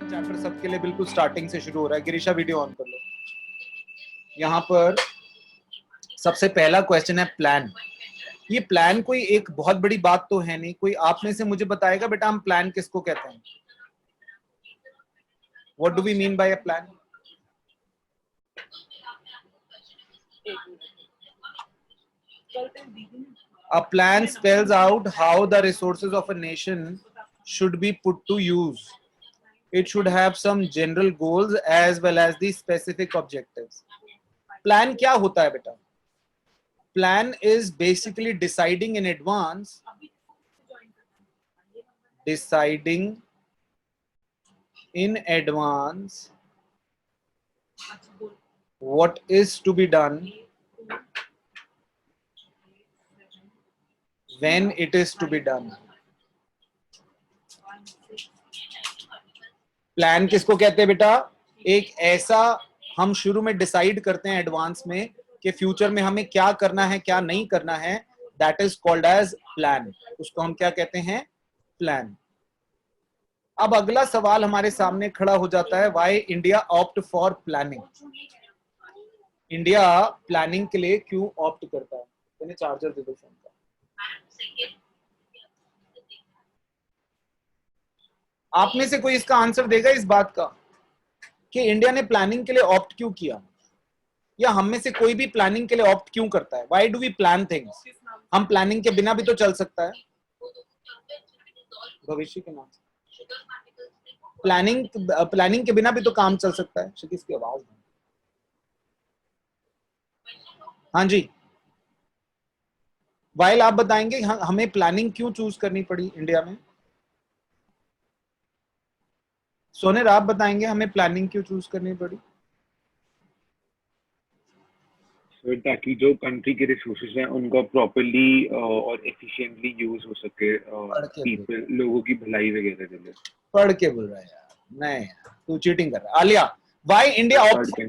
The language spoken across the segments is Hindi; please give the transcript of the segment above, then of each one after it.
चैप्टर सबके लिए बिल्कुल स्टार्टिंग से शुरू हो रहा है। गिरीशा वीडियो ऑन कर लो। यहाँ पर सबसे पहला क्वेश्चन है प्लान। ये प्लान कोई एक बहुत बड़ी बात तो है नहीं। कोई आप में से मुझे बताएगा बेटा हम प्लान किसको कहते हैं? What do we mean by a plan? A plan spells out how the resources of a nation should be put to use. It should have some general goals as well as the specific objectives. Plan क्या होता है बेटा? Plan is basically deciding in advance what is to be done when it is to be done. Plan किसको कहते हैं बेटा? एक ऐसा हम शुरू में डिसाइड करते हैं एडवांस में कि फ्यूचर में हमें क्या करना है क्या नहीं करना है, that is called as plan. उसको हम क्या कहते हैं? प्लान। अब अगला सवाल हमारे सामने खड़ा हो जाता है, why India opt for planning? India planning के लिए क्यों ऑप्ट करता है? मैंने चार्जर दे दो फोन का। आप में से कोई इसका आंसर देगा इस बात का कि इंडिया ने प्लानिंग के लिए ऑप्ट क्यों किया, या हम में से कोई भी प्लानिंग के लिए ऑप्ट क्यों करता है? Why do we plan things? हम प्लानिंग के बिना भी तो चल सकता है। भविष्य के नाम से प्लानिंग के बिना भी तो काम चल सकता है। किसकी आवाज है? हाँ जी, वाइल आप बताएंगे हमें प्लानिंग क्यों चूज करनी पड़ी इंडिया में? सोनेर आप बताएंगे हमें प्लानिंग क्यों चूज करनी पड़ी? ताकि जो कंट्री के रिसोर्सेज हैं उनका प्रॉपर्ली और एफिशिएंटली यूज हो सके, पीपल लोगों की भलाई वगैरह के लिए। पढ़ के बोल रहा है यार, नहीं तू चीटिंग कर रहा है। Alia, why India opt?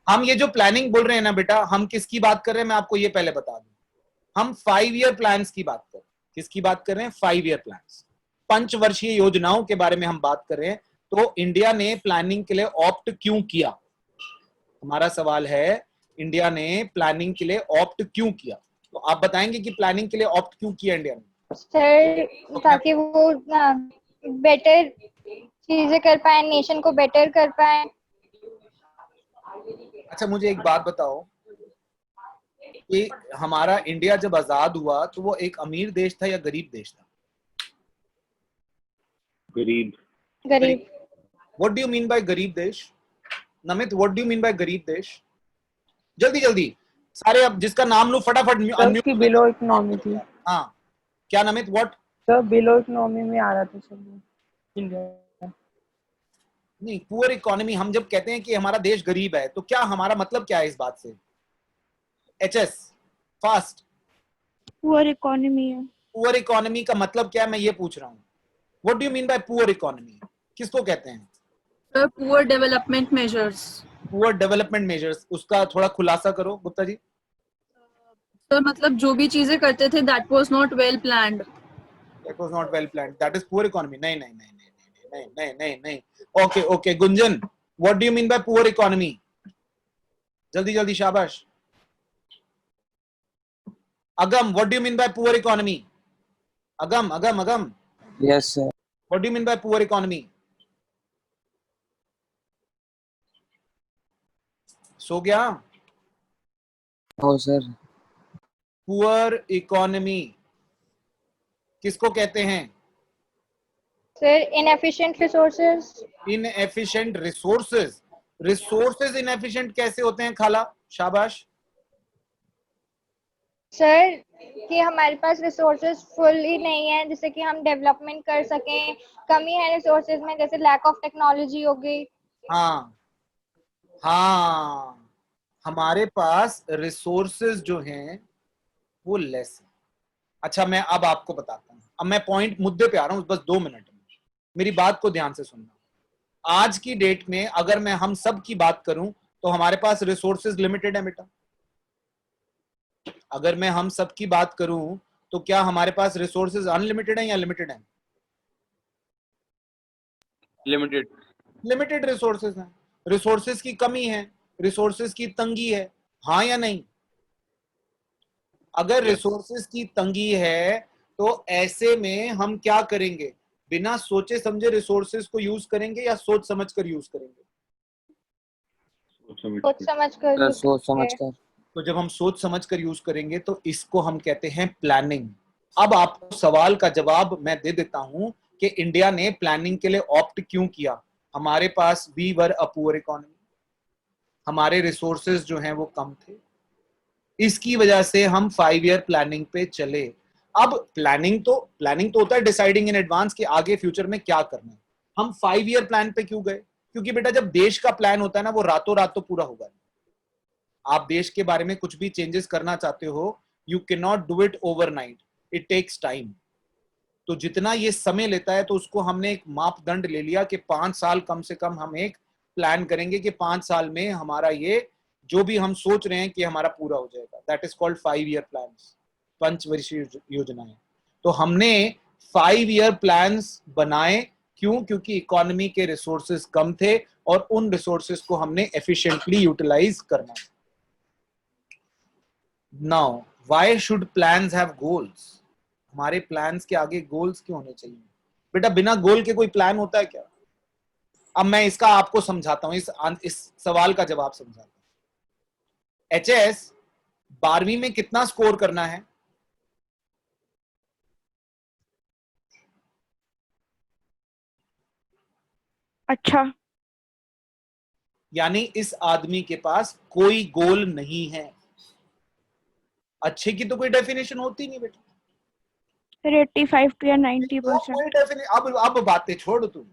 हम ये जो प्लानिंग बोल रहे हैं ना बेटा, हम किसकी बात कर रहे हैं मैं आपको ये पहले बता दूं। हम 5 ईयर प्लान्स की बात कर रहे हैं। किसकी बात कर रहे हैं? 5 ईयर प्लान्स, पंचवर्षीय योजनाओं के बारे में हम बात कर रहे हैं। तो इंडिया ने प्लानिंग के लिए ऑप्ट क्यों किया? हमारा सवाल है इंडिया ने प्लानिंग के लिए ऑप्ट क्यों किया? तो आप बताएंगे कि प्लानिंग के लिए ऑप्ट क्यों किया इंडिया ने? सर ताकि वो बेटर चीजें कर पाए, नेशन को बेटर कर पाए। अच्छा मुझे एक बात बताओ कि हमारा इंडिया जब आजाद हुआ तो वो एक अमीर देश था या गरीब देश था? गरीब। गरीब। What do you mean bye गरीब देश? Namit, what do you mean bye गरीब देश? जल्दी जल्दी सारे, अब जिसका नाम लो फटाफट अनम्यूट। की बिलो इकोनॉमी थी। हाँ क्या Namit? What? Sir below economy में आ रहा था सब इंडिया। नहीं, पुअर इकोनॉमी। हम जब कहते हैं कि हमारा देश गरीब है तो क्या हमारा मतलब क्या है इस बात से? HS fast. पुअर इकोनॉमी है। पुअर इकोनॉमी का मतलब क्या है मैं ये पूछ रहा हूँ। What do you mean by poor economy? किसको कहते हैं? Sir poor development measures. Poor development measures, उसका थोड़ा खुलासा करो गुप्ता जी। सर मतलब जो भी चीजें करते थे that was not well planned. That was not well planned, that is poor economy. नहीं नहीं नहीं नहीं नहीं नहीं नहीं। Okay okay Gunjan, what do you mean by poor economy? जल्दी जल्दी, शाबाश। Agam, what do you mean by poor economy? Agam Agam Agam. Yes sir. What do you mean by poor economy? सो गया? हो सर। पुअर इकोनॉमी किसको कहते हैं? Sir inefficient resources. Inefficient resources. Resources inefficient कैसे होते हैं खाला? शाबाश। सर कि हमारे पास रिसोर्सेज फुल ही नहीं है जिससे कि हम डेवलपमेंट कर सकें। कमी है रिसोर्सेज में, जैसे लैक ऑफ टेक्नोलॉजी हो गई। हाँ हाँ, हमारे पास रिसोर्सेज जो हैं वो लेस है। अच्छा मैं अब आपको बताता हूँ, अब मैं पॉइंट मुद्दे पे आ रहा हूँ, बस 2 मिनट में मेरी बात को ध्यान से सुनना। आज की डेट में अगर मैं हम सब की बात करूं तो हमारे पास रिसोर्सेज लिमिटेड है बेटा। अगर मैं हम सब की बात करूं तो क्या हमारे पास रिसोर्सेज अनलिमिटेड है या लिमिटेड है? लिमिटेड। लिमिटेड रिसोर्सेज हैं, रिसोर्सेज की कमी है, रिसोर्सेज की तंगी है, हाँ या नहीं? अगर रिसोर्सेज की तंगी है तो ऐसे में हम क्या करेंगे? बिना सोचे समझे रिसोर्सेज को यूज करेंगे या सोच समझ कर यूज करेंगे? सोच समझ कर सोच समझ कर। तो जब हम सोच समझ कर यूज करेंगे तो इसको हम कहते हैं प्लानिंग। अब आपको सवाल का जवाब मैं दे देता हूं कि इंडिया ने प्लानिंग के लिए ऑप्ट क्यों किया। हमारे पास we were a poor economy, हमारे रिसोर्सेज जो हैं वो कम थे, इसकी वजह से हम 5 ईयर प्लानिंग पे चले। अब प्लानिंग तो होता है डिसाइडिंग इन एडवांस कि आगे फ्यूचर में क्या करना है। हम 5 ईयर प्लान पे क्यों गए? क्योंकि बेटा जब देश का प्लान होता है ना वो रातों रात तो पूरा होगा। आप देश के बारे में कुछ भी चेंजेस करना चाहते हो, you can not do it overnight, it takes time. तो जितना ये समय लेता है तो उसको हमने एक मापदंड ले लिया कि 5 साल कम से कम हम एक प्लान करेंगे कि 5 साल में हमारा ये जो भी हम सोच रहे हैं कि हमारा पूरा हो जाएगा। That is called 5 year plans, पंचवर्षीय योजनाएं। तो हमने 5 ईयर प्लान्स बनाए। क्यों? क्योंकि इकोनॉमी के रिसोर्सेज कम थे और उन रिसोर्सेज को हमने एफिशिएंटली यूटिलाइज करना। Now why should plans have goals? हमारे प्लान्स के आगे गोल्स क्यों होने चाहिए? बेटा बिना गोल के कोई प्लान होता है क्या? अब मैं इसका आपको समझाता हूं, इस सवाल का जवाब समझाता हूं। एचएस 12वीं में कितना स्कोर करना है? अच्छा, यानी इस आदमी के पास कोई गोल नहीं है। अच्छे की तो कोई डेफिनेशन होती नहीं बेटा। 85 to 90%। कोई डेफिनेशन, अब बातें छोड़ तुम।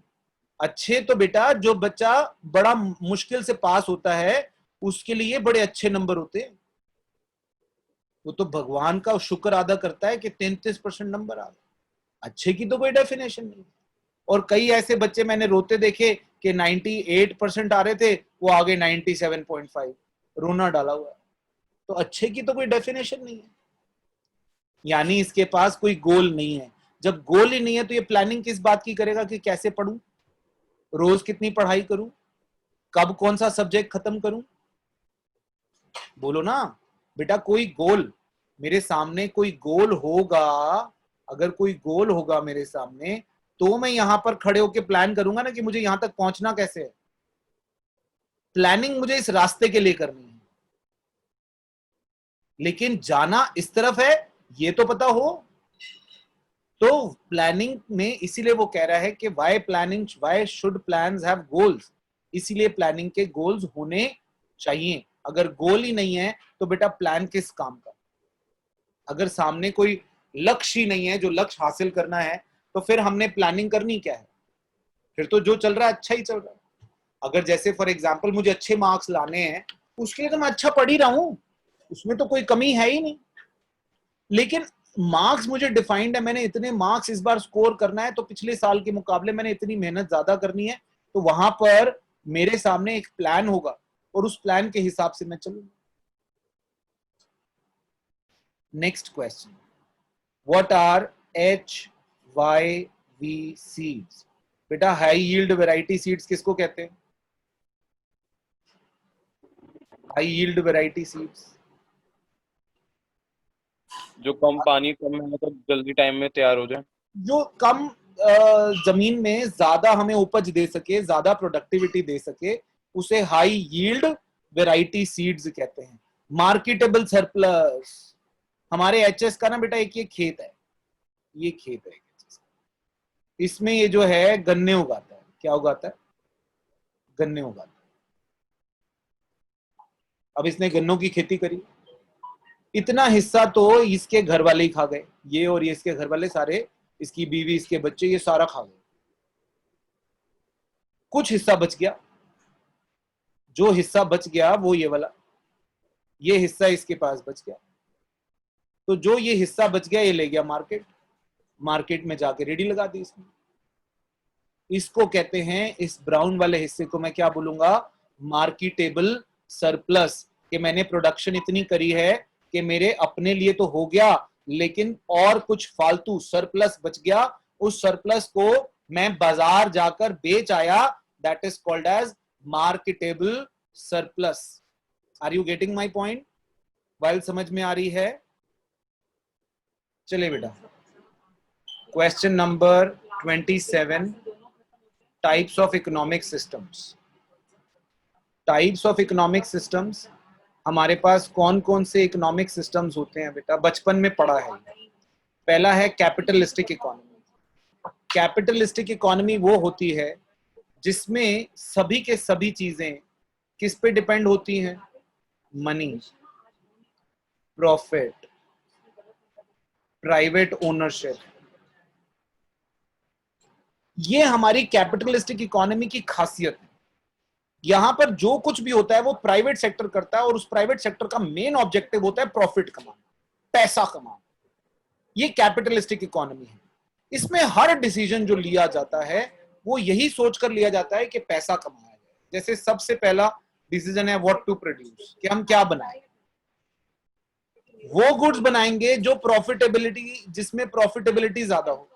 अच्छे तो बेटा जो बच्चा बड़ा मुश्किल से पास होता है उसके लिए बड़े अच्छे नंबर होते हैं। वो तो भगवान का शुक्र अदा करता है कि 33% नंबर आ गए। अच्छे की तो कोई डेफिनेशन नहीं। और कई ऐसे बच्चे मैंने रोते देखे कि 98% आ रहे थे, वो आगे 97.5, रोना डाला हुआ है। तो अच्छे की तो कोई डेफिनेशन नहीं है, यानी इसके पास कोई गोल नहीं है। जब गोल ही नहीं है तो ये प्लानिंग किस बात की करेगा कि कैसे पढूं, रोज कितनी पढ़ाई करूं, कब कौन सा सब्जेक्ट खत्म करूं? बोलो ना बेटा। कोई गोल मेरे सामने, कोई गोल होगा, अगर कोई गोल होगा मेरे सामने तो मैं यहां पर खड़े होकर प्लान करूंगा ना कि मुझे यहां तक पहुंचना कैसे है। प्लानिंग मुझे इस रास्ते के लिए करनी है, लेकिन जाना इस तरफ है ये तो पता हो। तो प्लानिंग में इसीलिए वो कह रहा है कि why should plans have goals, इसीलिए प्लानिंग के गोल्स होने चाहिए। अगर गोल ही नहीं है तो बेटा प्लान किस काम का? अगर सामने कोई लक्ष्य ही नहीं है जो लक्ष्य हासिल करना है तो फिर हमने प्लानिंग करनी क्या है? फिर तो जो चल रहा है अच्छा ही चल रहा है। अगर जैसे फॉर एग्जाम्पल मुझे अच्छे मार्क्स लाने हैं उसके लिए तो मैं अच्छा पढ़ ही रहा हूं, उसमें तो कोई कमी है ही नहीं। लेकिन मार्क्स मुझे डिफाइंड है, मैंने इतने मार्क्स इस बार स्कोर करना है तो पिछले साल के मुकाबले मैंने इतनी मेहनत ज्यादा करनी है, तो वहां पर मेरे सामने एक प्लान होगा और उस प्लान के हिसाब से मैं चलूंगा। Next question, what are HYV seeds? बेटा हाई यील्ड वैरायटी सीड्स किसको कहते हैं? हाई यील्ड वैरायटी सीड्स जो कम पानी कम है तो जल्दी टाइम में तैयार हो जाए, जो कम जमीन में ज्यादा हमें उपज दे सके, ज्यादा प्रोडक्टिविटी दे सके, उसे हाई यील्ड वैरायटी सीड्स कहते हैं। मार्केटेबल सरप्लस, हमारे एचएस का ना बेटा एक ये खेत है, ये खेत है, इसमें ये जो है गन्ने उगाता है। क्या उगाता है? गन्ने उगाता है। अब इसने गन्नों की खेती करी, इतना हिस्सा तो इसके घर वाले ही खा गए, ये और ये इसके घर वाले सारे, इसकी बीवी इसके बच्चे ये सारा खा गए। कुछ हिस्सा बच गया, जो हिस्सा बच गया वो ये वाला, ये हिस्सा इसके पास बच गया। तो जो ये हिस्सा बच गया ये ले गया मार्केट, मार्केट में जाके रेडी लगा दी इसने। इसको कहते हैं, इस ब्राउन वाले हिस्से को मैं क्या बोलूंगा? Marketable surplus. कि मैंने प्रोडक्शन इतनी करी है कि मेरे अपने लिए तो हो गया, लेकिन और कुछ फालतू सरप्लस बच गया, उस सरप्लस को मैं बाजार जाकर बेच आया that is called as marketable surplus. Are you getting my point? while समझ में आ रही है? चलिए बेटा, question number 27, types of economic systems. Types of economic systems, हमारे पास कौन कौन से इकोनॉमिक सिस्टम्स होते हैं बेटा? बचपन में पढ़ा है. पहला है कैपिटलिस्टिक इकोनॉमी. कैपिटलिस्टिक इकोनॉमी वो होती है जिसमें सभी के सभी चीजें किस पे डिपेंड होती हैं? Money, profit, private ownership. ये हमारी कैपिटलिस्टिक इकोनॉमी की खासियत है. यहां पर जो कुछ भी होता है वो प्राइवेट सेक्टर करता है और उस प्राइवेट सेक्टर का मेन ऑब्जेक्टिव होता है प्रॉफिट कमाना, पैसा कमाना. ये कैपिटलिस्टिक इकोनॉमी है. इसमें हर डिसीजन जो लिया जाता है वो यही सोचकर लिया जाता है कि पैसा कमाया जाए. जैसे सबसे पहला डिसीजन है व्हाट टू प्रोड्यूस, कि हम क्या बनाएं. वो गुड्स बनाएंगे जो प्रॉफिटेबिलिटी, जिसमें प्रॉफिटेबिलिटी ज्यादा हो.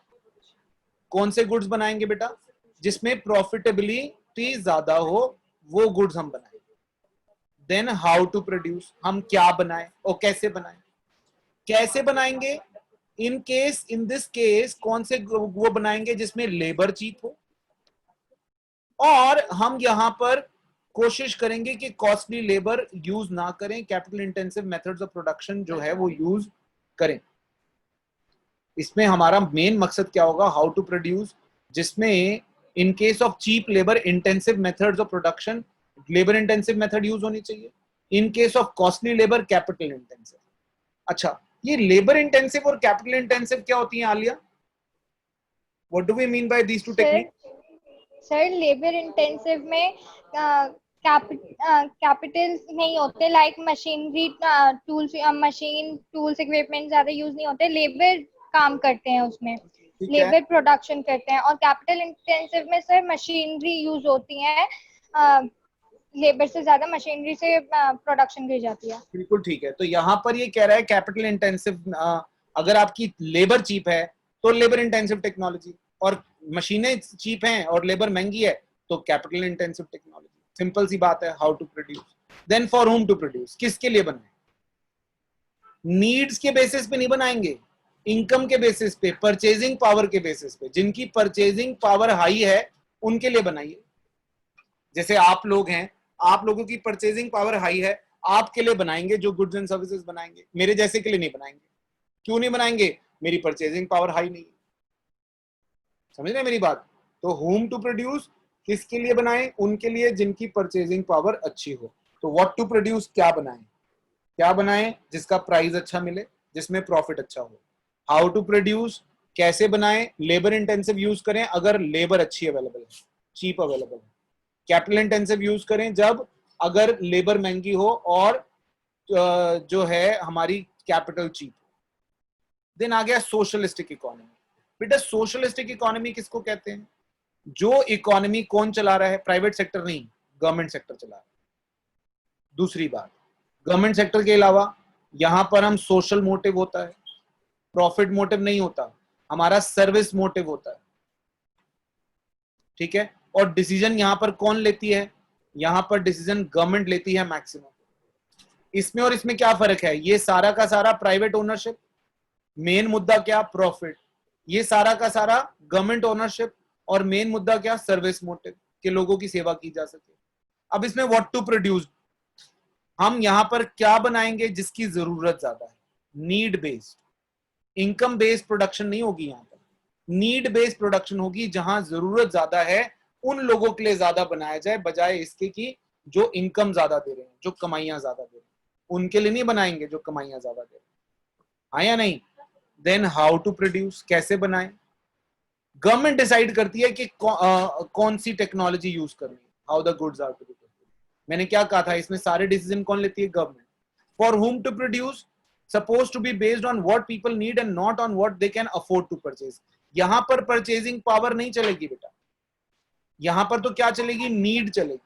कौन से गुड्स बनाएंगे बेटा? जिसमें प्रॉफिटेबिलिटी ज्यादा हो, वो गुड्स हम बनाएंगे. देन हाउ टू प्रोड्यूस, हम क्या बनाएं और कैसे बनाएं. कैसे बनाएंगे? इन दिस केस कौन से वो बनाएंगे जिसमें लेबर चीप हो, और हम यहां पर कोशिश करेंगे कि कॉस्टली लेबर यूज ना करें, capital intensive methods of production जो है वो यूज करें. इसमें हमारा मेन मकसद क्या होगा? हाउ टू प्रोड्यूस, जिसमें in case of cheap labour intensive methods of production, labour intensive method use होनी चाहिए. In case of costly labour, capital intensive. अच्छा, ये लेबर इंटेंसिव और कैपिटल इंटेंसिव क्या होती है Aliya? What do we mean by these two technique? Sir labour intensive में कैपिटल नहीं होते, like machinery tools, machine tools equipment ज्यादा यूज नहीं होते. लेबर काम करते हैं उसमें, लेबर प्रोडक्शन करते हैं. और कैपिटल इंटेंसिव में सर मशीनरी यूज होती है, लेबर से ज्यादा मशीनरी से प्रोडक्शन की जाती है. बिल्कुल ठीक है. तो यहाँ पर ये कह रहा है कैपिटल इंटेंसिव, अगर आपकी लेबर चीप है तो लेबर इंटेंसिव टेक्नोलॉजी, और मशीनें चीप हैं और लेबर महंगी है तो कैपिटल इंटेंसिव टेक्नोलॉजी. सिंपल सी बात है. How to produce, then for whom to produce, किसके लिए बनाए? नीड्स के बेसिस पे नहीं बनाएंगे, इनकम के बेसिस पे, परचेजिंग पावर के बेसिस पे. जिनकी परचेजिंग पावर हाई है उनके लिए बनाइए. जैसे आप लोग हैं, आप लोगों की परचेजिंग पावर हाई है, आपके लिए बनाएंगे जो गुड्स एंड सर्विसेज बनाएंगे. मेरे जैसे के लिए नहीं बनाएंगे. क्यों नहीं बनाएंगे? मेरी परचेजिंग पावर हाई नहीं है. समझ रहे मेरी बात? तो होम टू प्रोड्यूस किसके लिए बनाएं? उनके लिए जिनकी परचेजिंग पावर अच्छी हो. तो व्हाट टू प्रोड्यूस, क्या बनाएं? क्या बनाएं? जिसका प्राइस अच्छा मिले, जिसमें प्रॉफिट अच्छा हो. हाउ टू प्रोड्यूस, कैसे बनाएं? लेबर इंटेंसिव यूज करें अगर लेबर अच्छी अवेलेबल है, चीप अवेलेबल है. कैपिटल इंटेंसिव यूज करें जब अगर लेबर महंगी हो और जो है हमारी कैपिटल चीप. देन आ गया सोशलिस्टिक इकोनॉमी. बेटा सोशलिस्टिक इकोनॉमी किसको कहते हैं? जो इकोनॉमी कौन चला रहा है? प्राइवेट सेक्टर नहीं, गवर्नमेंट सेक्टर चला रहा है. दूसरी बात, गवर्नमेंट सेक्टर के अलावा यहां पर हम सोशल मोटिव होता है, प्रॉफिट मोटिव नहीं होता, हमारा सर्विस मोटिव होता है. ठीक है. और डिसीजन यहां पर कौन लेती है? यहां पर डिसीजन गवर्नमेंट लेती है मैक्सिमम. इसमें और इसमें क्या फर्क है? ये सारा का सारा प्राइवेट ओनरशिप, मेन मुद्दा क्या? प्रॉफिट. ये सारा का सारा गवर्नमेंट ओनरशिप, और मेन मुद्दा क्या? सर्विस मोटिव, कि लोगों की सेवा की जा सके. अब इसमें व्हाट टू प्रोड्यूस, हम यहां पर क्या बनाएंगे जिसकी जरूरत ज्यादा है? Need based, income based production नहीं होगी. यहां पर नीड बेस्ड प्रोडक्शन होगी. जहां जरूरत ज्यादा है उन लोगों के लिए ज्यादा बनाया जाए, बजाय इसके कि जो इनकम ज्यादा दे रहे हैं, जो कमाइयां ज्यादा दे रहे हैं, उनके लिए नहीं बनाएंगे जो कमाइयां ज्यादा दे रहे हैं. हाँ या नहीं? देन हाउ टू प्रोड्यूस, कैसे बनाएं? गवर्नमेंट डिसाइड करती है कि कौन सी टेक्नोलॉजी यूज करनी है, how the goods are to be produced. मैंने क्या कहा था? इसमें सारे डिसीजन कौन लेती है? Government. For whom to produce supposed to be based on what people need and not on what they can afford to purchase. यहां पर परचेजिंग पावर नहीं चलेगी बेटा. यहां पर तो क्या चलेगी? नीड चलेगी.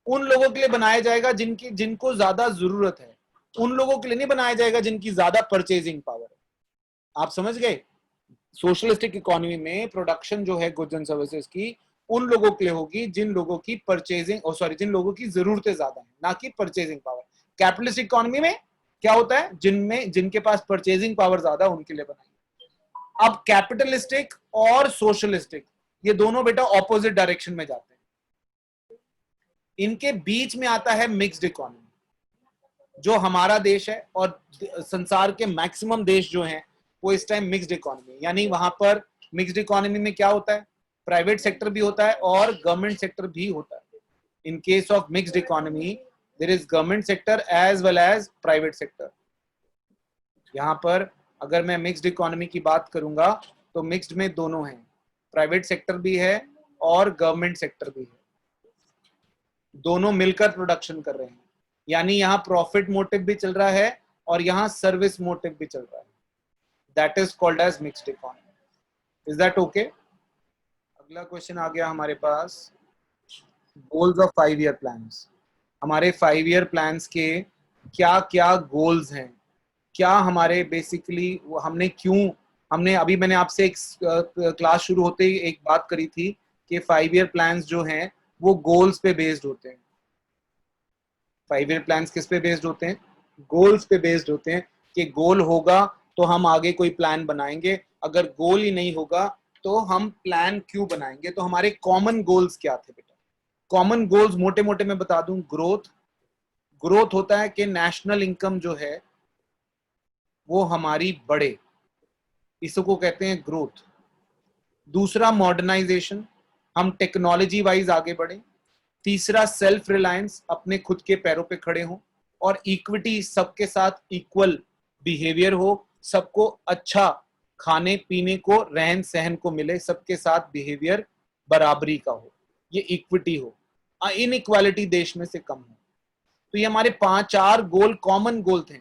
उन लोगों के लिए बनाया जाएगा जिनको ज्यादा जरूरत है. उन लोगों के लिए नहीं बनाया जाएगा जिनकी ज्यादा परचेजिंग पावर है. आप समझ गए? सोशलिस्टिक इकोनॉमी में प्रोडक्शन जो है गुड्स एंड सर्विसेज की, उन लोगों के लिए होगी जिन लोगों की जिन लोगों की जरूरतें ज्यादा है, ना कि परचेजिंग पावर। कैपिटलिस्ट इकोनॉमी में क्या होता है, जिनके पास परचेजिंग पावर ज्यादा उनके लिए बनाई। अब कैपिटलिस्टिक और सोशलिस्टिक ये दोनों बेटा ऑपोजिट डायरेक्शन में जाते हैं। इनके बीच में आता है मिक्स्ड इकोनॉमी, जो हमारा देश है और संसार के मैक्सिमम देश जो हैं वो इस टाइम मिक्स्ड इकोनॉमी, यानी वहां पर मिक्स्ड इकोनॉमी में क्या होता है, प्राइवेट सेक्टर भी होता है और गवर्नमेंट सेक्टर भी होता है। In case of mixed economy there is government sector as well as private sector. यहाँ पर अगर मैं मिक्स्ड इकोनॉमी की बात करूंगा तो मिक्स्ड में दोनों हैं, प्राइवेट सेक्टर भी है और गवर्नमेंट सेक्टर भी है, दोनों मिलकर प्रोडक्शन कर रहे हैं। यानी यहाँ प्रॉफिट मोटिव भी चल रहा है और यहाँ सर्विस मोटिव भी चल रहा है। That is called as mixed economy. Is that okay? अगला क्वेश्चन आ गया हमारे पास, गोल्स ऑफ 5 ईयर प्लान्स। हमारे 5 ईयर प्लान्स के क्या क्या गोल्स हैं, क्या हमारे बेसिकली हमने अभी मैंने आपसे एक क्लास शुरू होते ही एक बात करी थी कि 5 ईयर प्लान्स जो हैं वो गोल्स पे बेस्ड होते हैं। 5 ईयर प्लान्स किस पे बेस्ड होते हैं? गोल्स पे बेस्ड होते हैं कि गोल होगा तो हम आगे कोई प्लान बनाएंगे, अगर गोल ही नहीं होगा तो हम प्लान क्यों बनाएंगे। तो हमारे कॉमन गोल्स क्या थे बेटा? कॉमन गोल्स मोटे मोटे मैं बता दूं, ग्रोथ होता है कि नेशनल इनकम जो है वो हमारी बढ़े, इसको कहते हैं ग्रोथ। दूसरा मॉडर्नाइजेशन, हम टेक्नोलॉजी वाइज आगे बढ़े। तीसरा सेल्फ रिलायंस, अपने खुद के पैरों पे खड़े हों। और इक्विटी, सबके साथ इक्वल बिहेवियर हो, सबको अच्छा खाने पीने को रहन सहन को मिले, सबके साथ बिहेवियर बराबरी का हो, ये इक्विटी हो, इनइक्वालिटी देश में से कम हो। तो ये हमारे 5-4 गोल कॉमन गोल थे।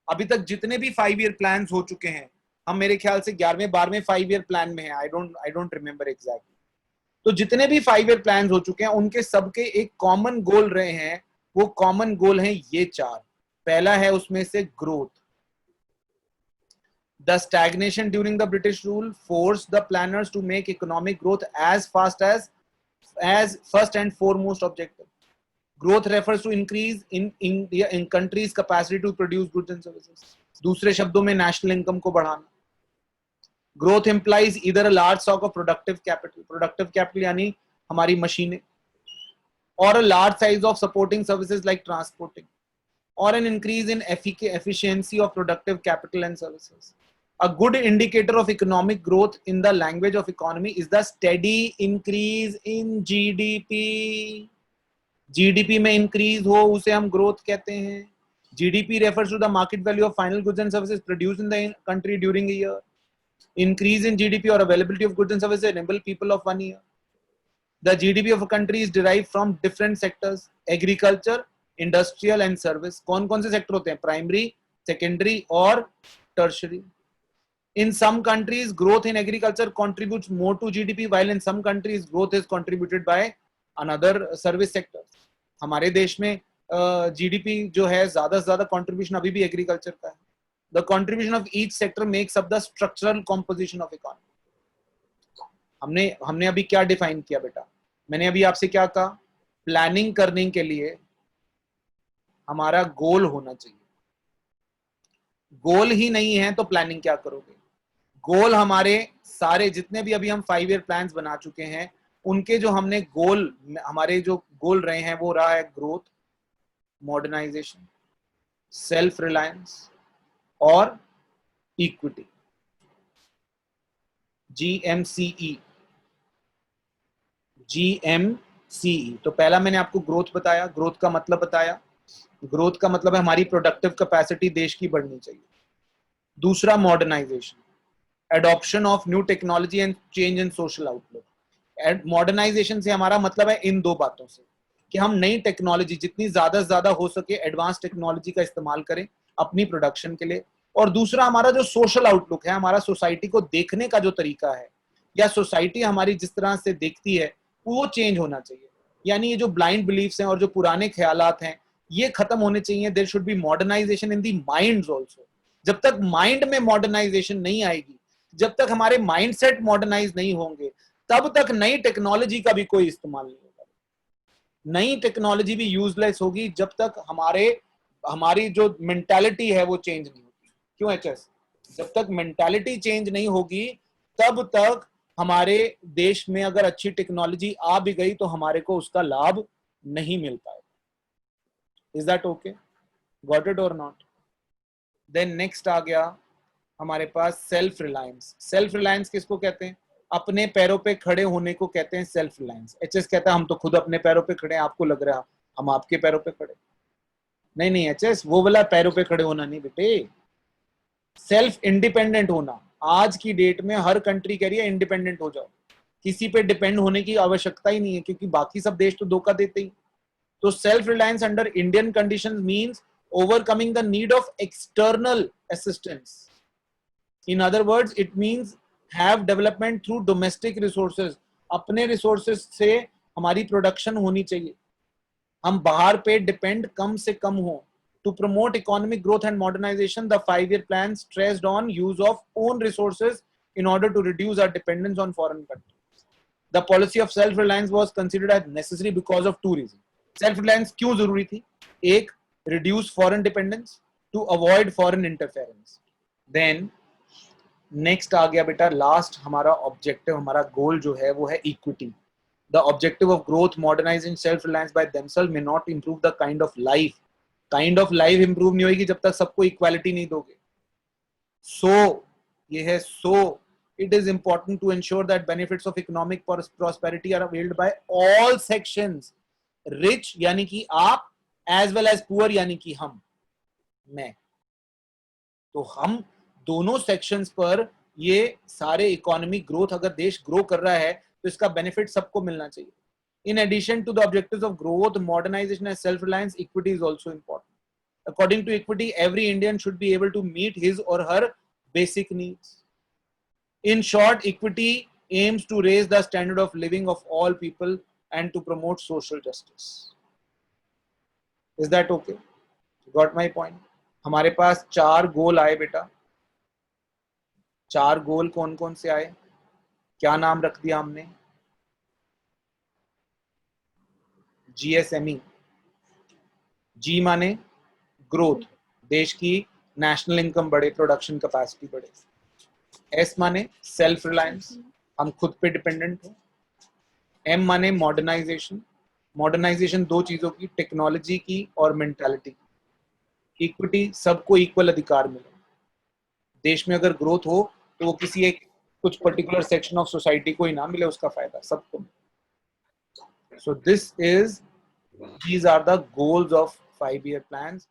अभी तक जितने भी 5 ईयर प्लान्स हो चुके हैं, हम मेरे ख्याल से 11वें 12वें 5 ईयर प्लान में है, आई डोंट रिमेम्बर एग्जैक्टली। तो जितने भी 5 ईयर प्लान्स हो चुके हैं उनके सबके एक कॉमन गोल रहे हैं, वो कॉमन गोल हैं ये 4। पहला है उसमें से growth. The stagnation during the British rule forced the planners to make economic growth as fast as first and foremost objective. Growth refers to increase in country's capacity to produce goods and services. दूसरे शब्दों में नेशनल इनकम को बढ़ाना। Growth implies either a large stock of productive capital यानी हमारी मशीनें, or a large size of supporting services like transporting, or an increase in efficiency of productive capital and services. A good indicator of economic growth in the language of economy is the steady increase in GDP. GDP में increase हो उसे हम growth कहते हैं। GDP refers to the market value of final goods and services produced in the country during a year. Increase in GDP or availability of goods and services enable people of one year. The GDP of a country is derived from different sectors: agriculture, industrial and service. कौन कौन से सेक्टर होते हैं? प्राइमरी, सेकेंडरी और tertiary. In some countries, growth in agriculture contributes more to GDP, while in some countries, growth is contributed by another service sectors. हमारे देश में GDP जो है ज्यादा से ज्यादा contribution अभी भी एग्रीकल्चर का है। The contribution of each sector makes up the structural composition of economy. हमने अभी क्या डिफाइन किया बेटा? मैंने अभी आपसे क्या कहा? प्लानिंग करने के लिए हमारा गोल होना चाहिए। गोल ही नहीं है तो प्लानिंग क्या करोगे? गोल हमारे सारे जितने भी अभी हम 5 ईयर प्लान्स बना चुके हैं उनके जो हमने गोल, हमारे जो गोल रहे हैं वो रहा है ग्रोथ, मॉडर्नाइजेशन, सेल्फ रिलायंस और इक्विटी। GMCE। तो पहला मैंने आपको ग्रोथ बताया, ग्रोथ का मतलब बताया। ग्रोथ का मतलब है हमारी प्रोडक्टिव कैपेसिटी देश की बढ़नी चाहिए। दूसरा modernisation, adoption of new technology and change in social outlook. Modernisation से हमारा मतलब है इन दो बातों से कि हम नई टेक्नोलॉजी जितनी ज्यादा से ज्यादा हो सके एडवांस टेक्नोलॉजी का इस्तेमाल करें अपनी प्रोडक्शन के लिए। और दूसरा हमारा जो सोशल आउटलुक है, हमारा सोसाइटी को देखने का जो तरीका है या सोसाइटी हमारी जिस तरह से देखती है वो चेंज होना चाहिए। यानी ये जो ब्लाइंड बिलीफ्स हैं और जो पुराने ख्यालात हैं ये खत्म होने चाहिए। There should be modernisation in the minds also. जब तक माइंड में मॉडर्नाइजेशन नहीं आएगी, जब तक हमारे माइंडसेट मॉडर्नाइज नहीं होंगे, तब तक नई टेक्नोलॉजी का भी कोई इस्तेमाल नहीं होगा। नई टेक्नोलॉजी भी यूजलेस होगी जब तक हमारी जो मेंटालिटी है वो चेंज नहीं होगी। क्यों एचएस? जब तक मेंटालिटी चेंज नहीं होगी तब तक हमारे देश में अगर अच्छी टेक्नोलॉजी आ भी गई तो हमारे को उसका लाभ नहीं मिल पाएगा। Is that okay? Got it और नॉट? देन नेक्स्ट आ गया हमारे पास सेल्फ रिलायंस। सेल्फ रिलायंस किसको कहते हैं? अपने पैरों पे खड़े होने को कहते हैं सेल्फ रिलायंस। एचएस कहता है हम तो खुद अपने पैरों पे खड़े हैं, आपको लग रहा है हम आपके पैरों पे खड़े? नहीं नहीं एचएस, वो वाला पैरों पे खड़े होना नहीं बेटे, सेल्फ इंडिपेंडेंट होना। आज की डेट में हर कंट्री कह रही है इंडिपेंडेंट हो जाओ, किसी पे डिपेंड होने की आवश्यकता ही नहीं है, क्योंकि बाकी सब देश तो धोखा देते ही। तो self reliance under Indian conditions means overcoming the need of external assistance. In other words, it means have development through domestic resources. अपने resources से हमारी production होनी चाहिए, हम बाहर पे depend कम से कम हो। To promote economic growth and modernization, the 5-year plan stressed on use of own resources in order to reduce our dependence on foreign countries. The policy of self-reliance was considered as necessary because of two reasons. Self-reliance क्यों जरूरी थी? एक, reduce foreign dependence, to avoid foreign interference. Then next आ गया बेटा last हमारा objective, हमारा goal जो है वो है equity. The objective of growth, modernizing, self-reliance by themselves may not improve the kind of life. Kind of life improve नहीं होगी जब तक सबको equality नहीं दोगे. So ये है it is important to ensure that benefits of economic prosperity are availed by all sections. Rich यानी कि आप, as well as poor यानी कि मैं। तो हम दोनों सेक्शंस पर ये सारे इकोनॉमिक ग्रोथ, अगर देश ग्रो कर रहा है तो इसका बेनिफिट सबको मिलना चाहिए। In addition to the objectives of growth, modernization and self-reliance, equity is also important. According to equity, every Indian should be able to meet his or her basic needs. In short, equity aims to raise the standard of living of all people and to promote social justice. Is that okay? Got my point? हमारे पास 4 गोल आए बेटा। 4 गोल कौन कौन से आए? क्या नाम रख दिया हमने? GSME। G माने ग्रोथ, देश की नेशनल इनकम बढ़े, प्रोडक्शन कैपेसिटी बढ़े। S माने सेल्फ रिलायंस, हम खुद पे डिपेंडेंट हो। M माने मॉडर्नाइजेशन, मॉडर्नाइजेशन 2 चीजों की, टेक्नोलॉजी की और मेंटालिटी की। इक्विटी, सबको इक्वल अधिकार मिले। देश में अगर ग्रोथ हो तो वो किसी एक कुछ पर्टिकुलर सेक्शन ऑफ सोसाइटी को ही ना मिले उसका फायदा, सबको। सो these are the goals of 5-year plans.